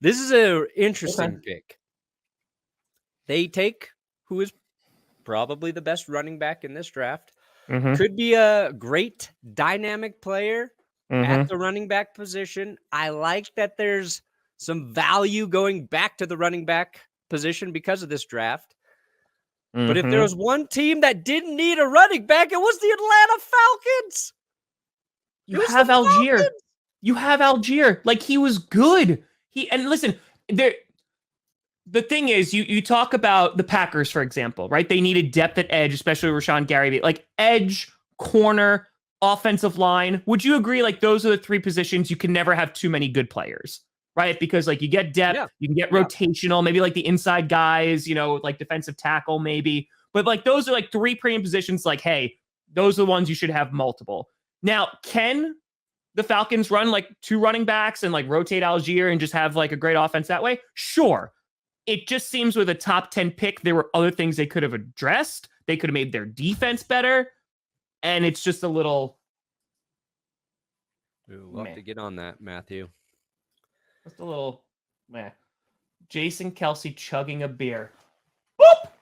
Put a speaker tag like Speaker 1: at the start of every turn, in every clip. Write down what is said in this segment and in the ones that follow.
Speaker 1: This is an
Speaker 2: Okay.
Speaker 1: interesting pick. They take who is probably the best running back in this draft.
Speaker 2: Mhm.
Speaker 1: Could be a great dynamic player at
Speaker 2: Mhm.
Speaker 1: the running back position. I like that there's some value going back to the running back position because of this draft. But if there
Speaker 2: Mhm.
Speaker 1: was one team that didn't need a running back, it was the Atlanta Falcons.
Speaker 2: You
Speaker 1: It was
Speaker 2: have
Speaker 1: the
Speaker 2: Algier.
Speaker 1: Falcons.
Speaker 2: You have Algier. Like, he was good. And listen, the thing is, you talk about the Packers, for example, right? They needed depth at edge, especially Rashawn Gary. Like edge, corner, offensive line. Would you agree? Like, those are the three positions you can never have too many good players, right? Because like you get depth,
Speaker 1: Yeah.
Speaker 2: you can get
Speaker 1: Yeah.
Speaker 2: rotational, maybe like the inside guys, like defensive tackle, maybe. But like those are like three premium positions. Like, hey, those are the ones you should have multiple. Now, can the Falcons run like two running backs and like rotate Algier and just have like a great offense that way? Sure. It just seems with a top 10 pick, there were other things they could have addressed. They could have made their defense better. And it's just a little.
Speaker 1: We'll have to get on that, Matthew.
Speaker 2: Just a little. Meh. Jason Kelsey chugging a beer. Whoop!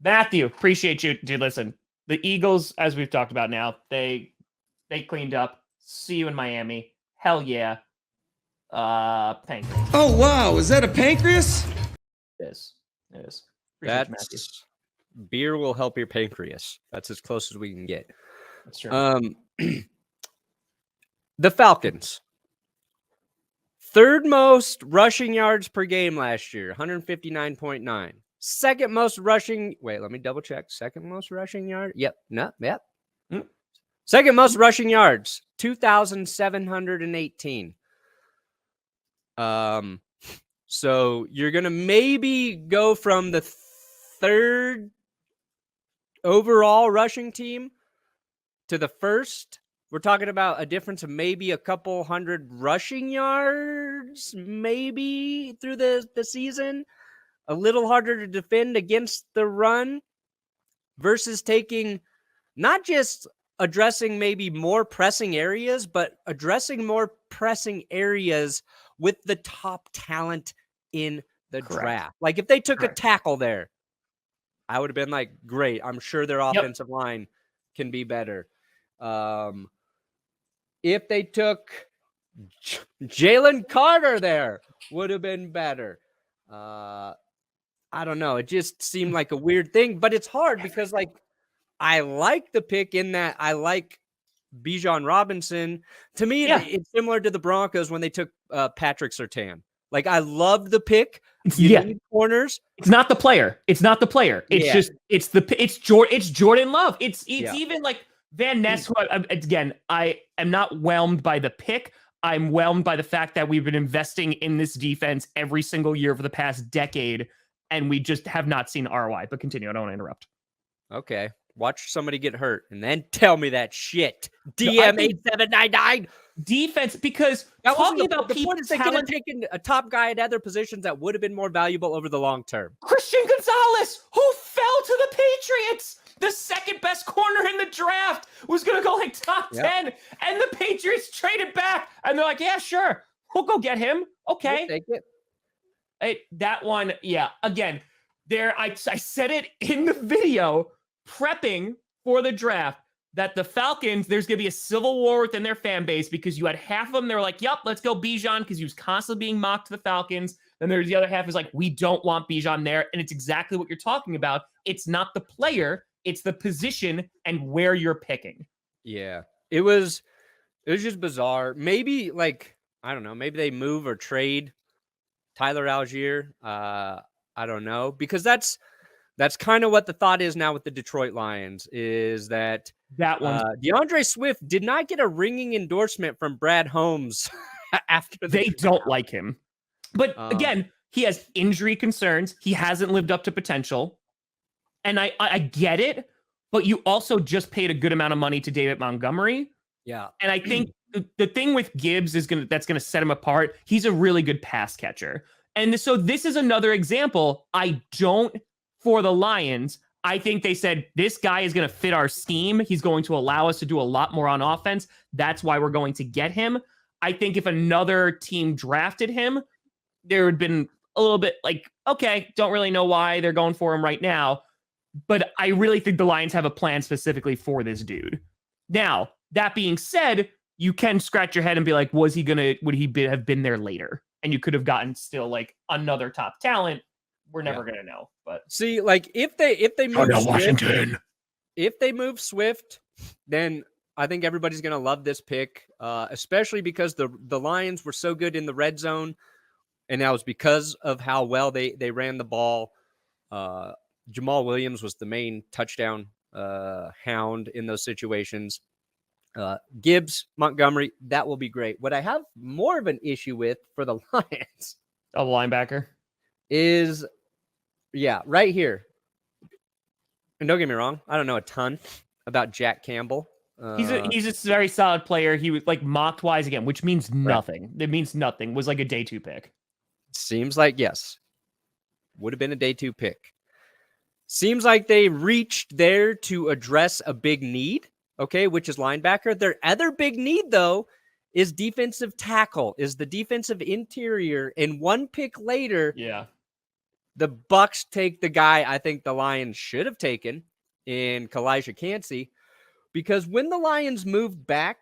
Speaker 2: Matthew, appreciate you. Dude, listen. The Eagles, as we've talked about now, they cleaned up. See you in Miami. Hell yeah. Pancreas.
Speaker 3: Oh, wow. Is that a pancreas?
Speaker 2: It is.
Speaker 1: That's beer will help your pancreas. That's as close as we can get.
Speaker 2: That's true.
Speaker 1: The Falcons. Third most rushing yards per game last year, 159.9. Second most rushing. Wait, let me double check. Second most rushing yard. Yep. Second most rushing yards, 2,718. So you're going to maybe go from the third overall rushing team to the first. We're talking about a difference of maybe a couple hundred rushing yards, maybe through the season. A little harder to defend against the run versus taking not just addressing maybe more pressing areas, but addressing more pressing areas with the top talent in the draft. Like if they took a tackle there, I would have been like, great. I'm sure their offensive line can be better. If they took Jalen Carter there, would have been better. I don't know. It just seemed like a weird thing, but it's hard because like I like the pick in that I like Bijan Robinson. To me, it's similar to the Broncos when they took Patrick Surtain. Like I loved the pick. You need corners.
Speaker 2: It's not the player. It's just it's Jordan Love. It's even like Van Ness. Who I am not whelmed by the pick. I'm whelmed by the fact that we've been investing in this defense every single year for the past decade, and we just have not seen ROI. But continue. I don't want to interrupt.
Speaker 1: Okay. Watch somebody get hurt and then tell me that shit. DM8799.
Speaker 2: Defense, because
Speaker 1: that
Speaker 2: talking about
Speaker 1: the point is they could have taken a top guy at other positions that would have been more valuable over the long term.
Speaker 2: Christian Gonzalez, who fell to the Patriots, the second best corner in the draft, was going to go like top 10, and the Patriots traded back, and they're like, yeah, sure, we'll go get him. Okay.
Speaker 1: We'll take it.
Speaker 2: That one, again, I said it in the video, prepping for the draft, that the Falcons, there's going to be a civil war within their fan base because you had half of them, they were like, yep, let's go Bijan because he was constantly being mocked to the Falcons. Then there's the other half is like, we don't want Bijan there. And it's exactly what you're talking about. It's not the player, it's the position and where you're picking.
Speaker 1: Yeah, it was just bizarre. Maybe like, I don't know, maybe they move or trade Tyler Algier. I don't know, because that's kind of what the thought is now with the Detroit Lions is that DeAndre Swift did not get a ringing endorsement from Brad Holmes after
Speaker 2: they don't like him. But again, he has injury concerns. He hasn't lived up to potential. And I get it, but you also just paid a good amount of money to David Montgomery.
Speaker 1: Yeah.
Speaker 2: And I think the thing with Gibbs that's going to set him apart. He's a really good pass catcher. And so this is another example. For the Lions, I think they said, this guy is going to fit our scheme. He's going to allow us to do a lot more on offense. That's why we're going to get him. I think if another team drafted him, there had been a little bit like, okay, don't really know why they're going for him right now. But I really think the Lions have a plan specifically for this dude. Now, that being said, you can scratch your head and be like, would he have been there later? And you could have gotten still like another top talent. We're never going to know. But
Speaker 1: see, like if they move Swift,
Speaker 2: Washington.
Speaker 1: If they move Swift, then I think everybody's going to love this pick, especially because the Lions were so good in the red zone, and that was because of how well they ran the ball. Jamal Williams was the main touchdown hound in those situations. Gibbs, Montgomery, that will be great. What I have more of an issue with for the Lions,
Speaker 2: a linebacker,
Speaker 1: is right here. And don't get me wrong, I don't know a ton about Jack Campbell.
Speaker 2: He's a very solid player. He was like mocked wise again, which means nothing. Right. It means nothing. Was like a day 2 pick.
Speaker 1: Seems like yes, would have been a day 2 pick. Seems like they reached there to address a big need. Okay, which is linebacker. Their other big need, though, is defensive tackle, is the defensive interior. And one pick later, the Bucks take the guy I think the Lions should have taken in Kalijah Kancey, because when the Lions moved back,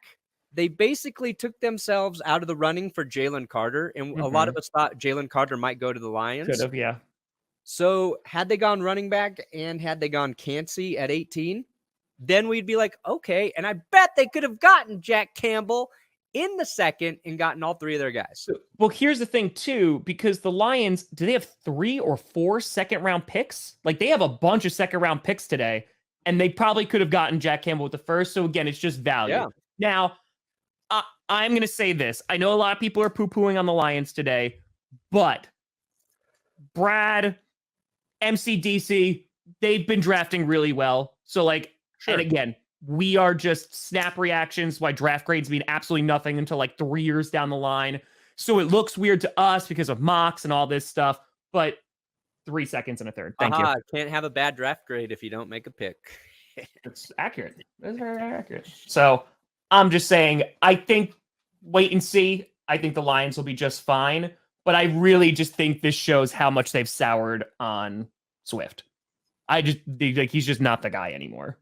Speaker 1: they basically took themselves out of the running for Jalen Carter, and a lot of us thought Jalen Carter might go to the Lions.
Speaker 2: Could have, yeah.
Speaker 1: So had they gone running back and had they gone Kancey at 18, then we'd be like, okay. And I bet they could have gotten Jack Campbell in the second and gotten all 3 of their guys.
Speaker 2: Well, here's the thing, too, because the Lions, do they have 3 or 4 second-round picks? Like, they have a bunch of second-round picks today, and they probably could have gotten Jack Campbell with the first. So, again, it's just value. Yeah. Now, I'm going to say this. I know a lot of people are poo-pooing on the Lions today, but Brad, MCDC, they've been drafting really well. So, like, and again, we are just snap reactions, why draft grades mean absolutely nothing until like 3 years down the line. So it looks weird to us because of mocks and all this stuff, but 3 seconds and a third. Thank you.
Speaker 1: Can't have a bad draft grade if you don't make a pick.
Speaker 2: It's accurate. It's very accurate. So I'm just saying, I think wait and see. I think the Lions will be just fine, but I really just think this shows how much they've soured on Swift. I just think like he's just not the guy anymore.